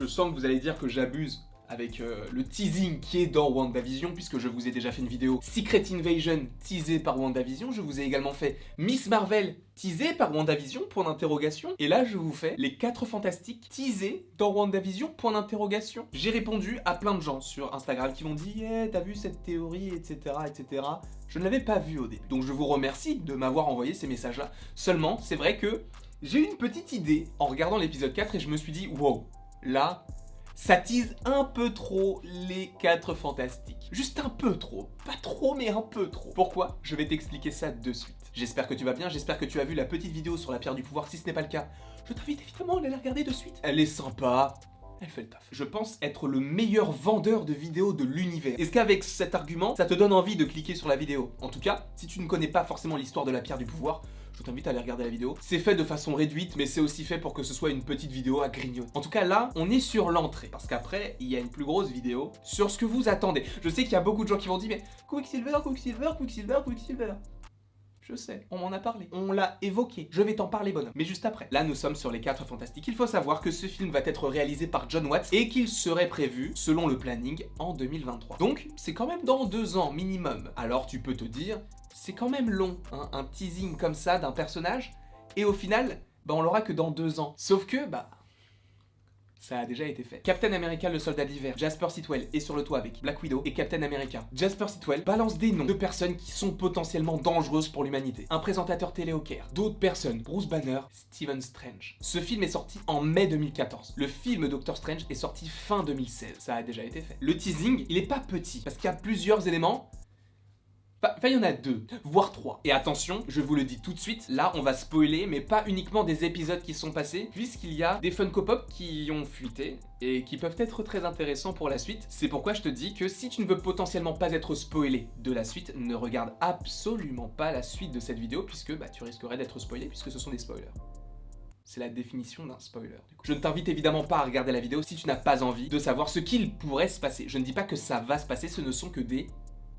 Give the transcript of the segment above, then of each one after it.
Je sens que vous allez dire que j'abuse avec le teasing qui est dans WandaVision, puisque je vous ai déjà fait une vidéo Secret Invasion teasée par WandaVision, je vous ai également fait Miss Marvel teasée par WandaVision, point d'interrogation, et là je vous fais les 4 fantastiques teasés dans WandaVision, point d'interrogation. J'ai répondu à plein de gens sur Instagram qui m'ont dit yeah, t'as vu cette théorie, etc., etc. Je ne l'avais pas vu au début, donc je vous remercie de m'avoir envoyé ces messages-là. Seulement, c'est vrai que j'ai eu une petite idée en regardant l'épisode 4 et je me suis dit wow, là, ça tease un peu trop les 4 fantastiques. Juste un peu trop. Pas trop, mais un peu trop. Pourquoi? Je vais t'expliquer ça de suite. J'espère que tu vas bien, j'espère que tu as vu la petite vidéo sur la pierre du pouvoir. Si ce n'est pas le cas, je t'invite évidemment à aller la regarder de suite. Elle est sympa. Elle fait le taf. Je pense être le meilleur vendeur de vidéos de l'univers. Est-ce qu'avec cet argument, ça te donne envie de cliquer sur la vidéo? En tout cas, si tu ne connais pas forcément l'histoire de la pierre du pouvoir, je t'invite à aller regarder la vidéo. C'est fait de façon réduite, mais c'est aussi fait pour que ce soit une petite vidéo à grignoter. En tout cas, là, on est sur l'entrée. Parce qu'après, il y a une plus grosse vidéo sur ce que vous attendez. Je sais qu'il y a beaucoup de gens qui vont dire, mais Quicksilver, Quicksilver, Quicksilver, Quicksilver. Je sais, on m'en a parlé, on l'a évoqué, je vais t'en parler bonhomme, mais juste après. Là nous sommes sur les 4 fantastiques, il faut savoir que ce film va être réalisé par Jon Watts et qu'il serait prévu, selon le planning, en 2023. Donc c'est quand même dans 2 ans minimum. Alors tu peux te dire, c'est quand même long, hein, un teasing comme ça d'un personnage, et au final, bah on l'aura que dans 2 ans. Sauf que, bah... ça a déjà été fait. Captain America, le soldat d'hiver, Jasper Sitwell est sur le toit avec Black Widow et Captain America. Jasper Sitwell balance des noms de personnes qui sont potentiellement dangereuses pour l'humanité. Un présentateur télé au Caire, d'autres personnes, Bruce Banner, Stephen Strange. Ce film est sorti en mai 2014. Le film Doctor Strange est sorti fin 2016. Ça a déjà été fait. Le teasing, il est pas petit, parce qu'il y a plusieurs éléments. Enfin, il y en a 2, voire 3. Et attention, je vous le dis tout de suite, là on va spoiler, mais pas uniquement des épisodes qui sont passés, puisqu'il y a des Funko Pop qui ont fuité, et qui peuvent être très intéressants pour la suite. C'est pourquoi je te dis que si tu ne veux potentiellement pas être spoilé de la suite, ne regarde absolument pas la suite de cette vidéo, puisque bah, tu risquerais d'être spoilé, puisque ce sont des spoilers. C'est la définition d'un spoiler. Du coup. Je ne t'invite évidemment pas à regarder la vidéo si tu n'as pas envie de savoir ce qu'il pourrait se passer. Je ne dis pas que ça va se passer, ce ne sont que des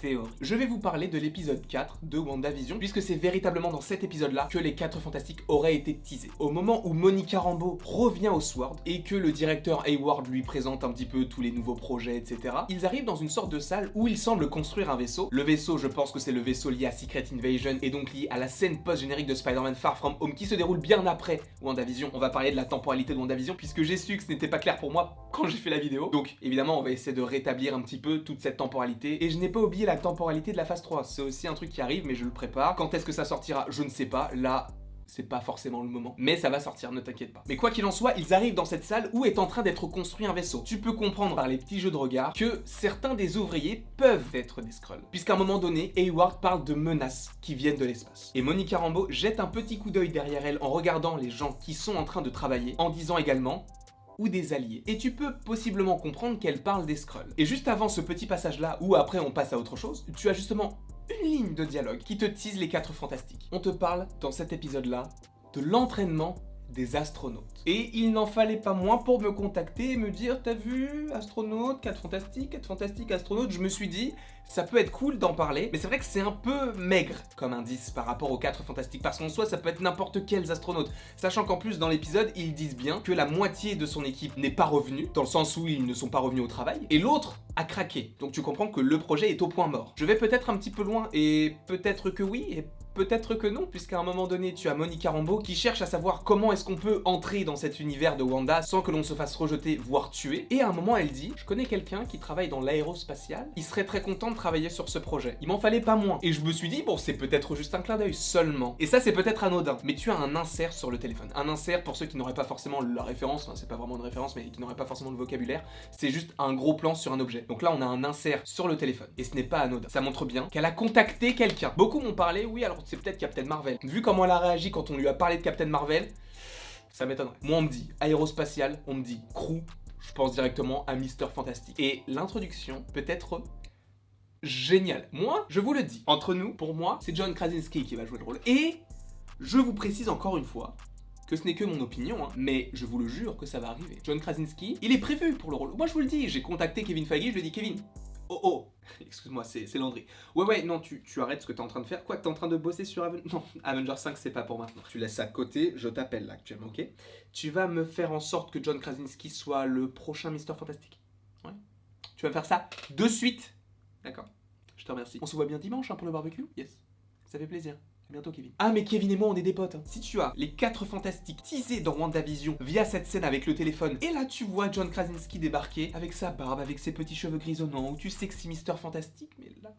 théorie. Je vais vous parler de l'épisode 4 de WandaVision, puisque c'est véritablement dans cet épisode-là que les 4 fantastiques auraient été teasés. Au moment où Monica Rambeau revient au Sword et que le directeur Hayward lui présente un petit peu tous les nouveaux projets, etc., ils arrivent dans une sorte de salle où ils semblent construire un vaisseau. Le vaisseau, je pense que c'est le vaisseau lié à Secret Invasion et donc lié à la scène post-générique de Spider-Man Far From Home qui se déroule bien après WandaVision. On va parler de la temporalité de WandaVision, puisque j'ai su que ce n'était pas clair pour moi quand j'ai fait la vidéo. Donc évidemment, on va essayer de rétablir un petit peu toute cette temporalité. Et je n'ai pas oublié la temporalité de la phase 3, c'est aussi un truc qui arrive mais je le prépare. Quand est-ce que ça sortira? Je ne sais pas, là c'est pas forcément le moment, mais ça va sortir, ne t'inquiète pas. Mais quoi qu'il en soit, ils arrivent dans cette salle où est en train d'être construit un vaisseau. Tu peux comprendre par les petits jeux de regard que certains des ouvriers peuvent être des Skrulls, puisqu'à un moment donné, Hayward parle de menaces qui viennent de l'espace. Et Monica Rambeau jette un petit coup d'œil derrière elle en regardant les gens qui sont en train de travailler, en disant également ou des alliés. Et tu peux possiblement comprendre qu'elle parle des Skrulls. Et juste avant ce petit passage-là, où après on passe à autre chose, tu as justement une ligne de dialogue qui te tease les 4 fantastiques. On te parle, dans cet épisode-là, de l'entraînement des astronautes. Et il n'en fallait pas moins pour me contacter et me dire t'as vu, astronaute, 4 fantastiques, astronautes. Je me suis dit, ça peut être cool d'en parler, mais c'est vrai que c'est un peu maigre comme indice par rapport aux 4 fantastiques, parce qu'en soi ça peut être n'importe quels astronautes, sachant qu'en plus dans l'épisode ils disent bien que la moitié de son équipe n'est pas revenue, dans le sens où ils ne sont pas revenus au travail, et l'autre a craqué. Donc tu comprends que le projet est au point mort. Je vais peut-être un petit peu loin, et peut-être que oui, et peut-être que non, puisqu'à un moment donné, tu as Monica Rambeau qui cherche à savoir comment est-ce qu'on peut entrer dans cet univers de Wanda sans que l'on se fasse rejeter, voire tuer. Et à un moment, elle dit, je connais quelqu'un qui travaille dans l'aérospatial, il serait très content de travailler sur ce projet. Il m'en fallait pas moins. Et je me suis dit, bon, c'est peut-être juste un clin d'œil seulement. Et ça, c'est peut-être anodin. Mais tu as un insert sur le téléphone. Un insert, pour ceux qui n'auraient pas forcément la référence, enfin, c'est pas vraiment une référence, mais qui n'auraient pas forcément le vocabulaire, c'est juste un gros plan sur un objet. Donc là, on a un insert sur le téléphone. Et ce n'est pas anodin. Ça montre bien qu'elle a contacté quelqu'un. Beaucoup m'ont parlé, oui, alors c'est peut-être Captain Marvel. Vu comment elle a réagi quand on lui a parlé de Captain Marvel, ça m'étonnerait. Moi, on me dit aérospatial, on me dit crew, je pense directement à Mister Fantastic. Et l'introduction peut être géniale. Moi, je vous le dis, entre nous, pour moi, c'est John Krasinski qui va jouer le rôle. Et je vous précise encore une fois que ce n'est que mon opinion, hein, mais je vous le jure que ça va arriver. John Krasinski, il est prévu pour le rôle. Moi, je vous le dis, j'ai contacté Kevin Feige, je lui ai dit Kevin, Oh, excuse-moi, c'est Landry. Ouais, non, tu arrêtes ce que t'es en train de faire. Quoi, t'es en train de bosser sur Non, Avengers 5, c'est pas pour maintenant. Tu laisses ça de côté, je t'appelle là actuellement, ok? Tu vas me faire en sorte que John Krasinski soit le prochain Mister Fantastique. Ouais. Tu vas faire ça de suite. D'accord. Je te remercie. On se voit bien dimanche hein, pour le barbecue? Yes. Ça fait plaisir. À bientôt, Kevin. Ah, mais Kevin et moi, on est des potes. Hein. Si tu as les 4 fantastiques teasés dans WandaVision via cette scène avec le téléphone, et là tu vois John Krasinski débarquer avec sa barbe, avec ses petits cheveux grisonnants, où tu sais que c'est Mister Fantastique, mais là.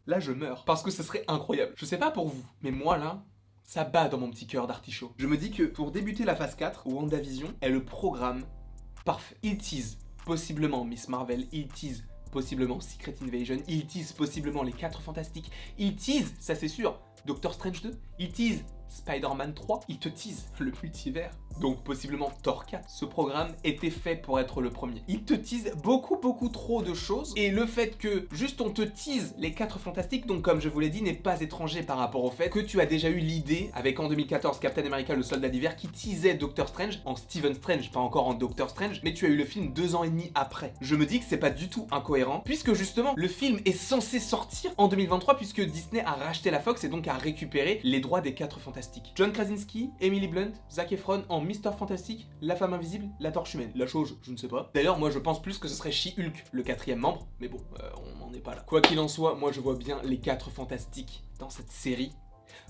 Là, je meurs. Parce que ce serait incroyable. Je sais pas pour vous, mais moi là. Ça bat dans mon petit cœur d'artichaut. Je me dis que pour débuter la phase 4, WandaVision est le programme parfait. Il tease possiblement Miss Marvel, il tease possiblement Secret Invasion, il tease possiblement les 4 fantastiques, il tease, ça c'est sûr, Doctor Strange 2, il tease Spider-Man 3, il te tease le multivers, donc possiblement Thor 4. Ce programme était fait pour être le premier. Il te tease beaucoup trop de choses, et le fait que juste on te tease les 4 fantastiques, donc comme je vous l'ai dit, n'est pas étranger par rapport au fait que tu as déjà eu l'idée avec en 2014 Captain America le soldat d'hiver qui teasait Doctor Strange en Stephen Strange, pas encore en Doctor Strange, mais tu as eu le film 2 ans et demi après. Je me dis que c'est pas du tout incohérent, puisque justement le film est censé sortir en 2023 puisque Disney a racheté la Fox et donc a récupéré les droits des 4 fantastiques. John Krasinski, Emily Blunt, Zac Efron en Mister Fantastique, la femme invisible, la torche humaine. La chose, je ne sais pas. D'ailleurs, moi je pense plus que ce serait She-Hulk, le 4e membre, mais bon, on n'en est pas là. Quoi qu'il en soit, moi je vois bien les 4 fantastiques dans cette série.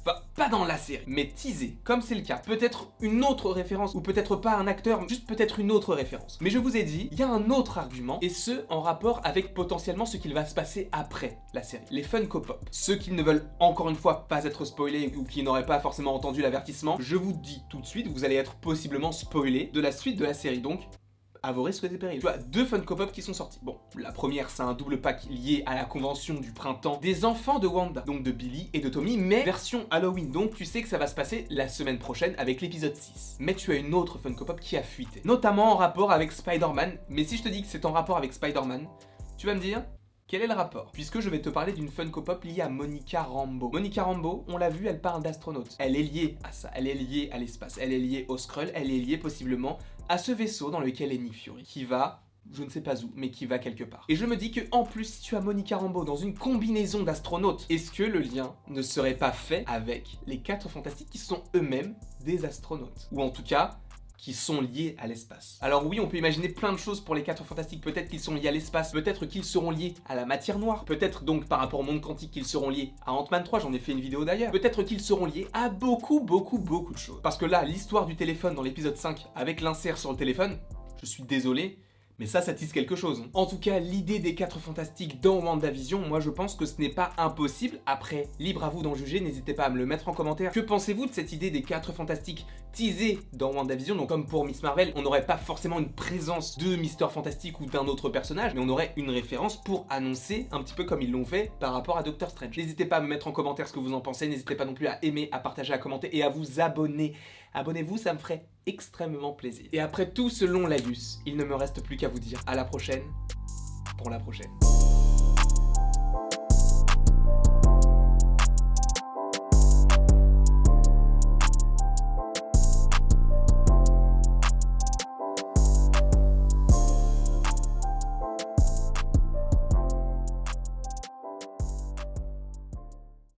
Enfin, pas dans la série, mais teasé, comme c'est le cas. Peut-être une autre référence, ou peut-être pas un acteur, juste peut-être une autre référence. Mais je vous ai dit, il y a un autre argument, et ce, en rapport avec potentiellement ce qu'il va se passer après la série. Les Funko Pop. Ceux qui ne veulent encore une fois pas être spoilés, ou qui n'auraient pas forcément entendu l'avertissement, je vous dis tout de suite, vous allez être possiblement spoilés de la suite de la série, donc à vos risques et périls. Tu as 2 Funko Pop qui sont sortis. Bon, la première, c'est un double pack lié à la convention du printemps des enfants de Wanda, donc de Billy et de Tommy, mais version Halloween. Donc tu sais que ça va se passer la semaine prochaine avec l'épisode 6. Mais tu as une autre Funko Pop qui a fuité, notamment en rapport avec Spider-Man. Mais si je te dis que c'est en rapport avec Spider-Man, tu vas me dire... Quel est le rapport? Puisque je vais te parler d'une Funko Pop liée à Monica Rambeau. Monica Rambeau, on l'a vu, elle parle d'astronaute. Elle est liée à ça, elle est liée à l'espace, elle est liée au Skrull, elle est liée possiblement à ce vaisseau dans lequel est Nick Fury, qui va, je ne sais pas où, mais qui va quelque part. Et je me dis que en plus, si tu as Monica Rambeau dans une combinaison d'astronautes, est-ce que le lien ne serait pas fait avec les 4 fantastiques qui sont eux-mêmes des astronautes? Ou en tout cas... qui sont liés à l'espace. Alors oui, on peut imaginer plein de choses pour les 4 fantastiques, peut-être qu'ils sont liés à l'espace, peut-être qu'ils seront liés à la matière noire, peut-être donc par rapport au monde quantique qu'ils seront liés à Ant-Man 3, j'en ai fait une vidéo d'ailleurs, peut-être qu'ils seront liés à beaucoup de choses. Parce que là, l'histoire du téléphone dans l'épisode 5, avec l'insert sur le téléphone, je suis désolé, mais ça tease quelque chose. En tout cas, l'idée des 4 fantastiques dans WandaVision, moi je pense que ce n'est pas impossible. Après, libre à vous d'en juger, n'hésitez pas à me le mettre en commentaire. Que pensez-vous de cette idée des 4 fantastiques teasés dans WandaVision? Donc comme pour Miss Marvel, on n'aurait pas forcément une présence de Mister Fantastique ou d'un autre personnage, mais on aurait une référence pour annoncer un petit peu comme ils l'ont fait par rapport à Doctor Strange. N'hésitez pas à me mettre en commentaire ce que vous en pensez, n'hésitez pas non plus à aimer, à partager, à commenter et à vous abonner. Abonnez-vous, ça me ferait extrêmement plaisir. Et après tout ce long laïus, il ne me reste plus qu'à vous dire à la prochaine pour la prochaine.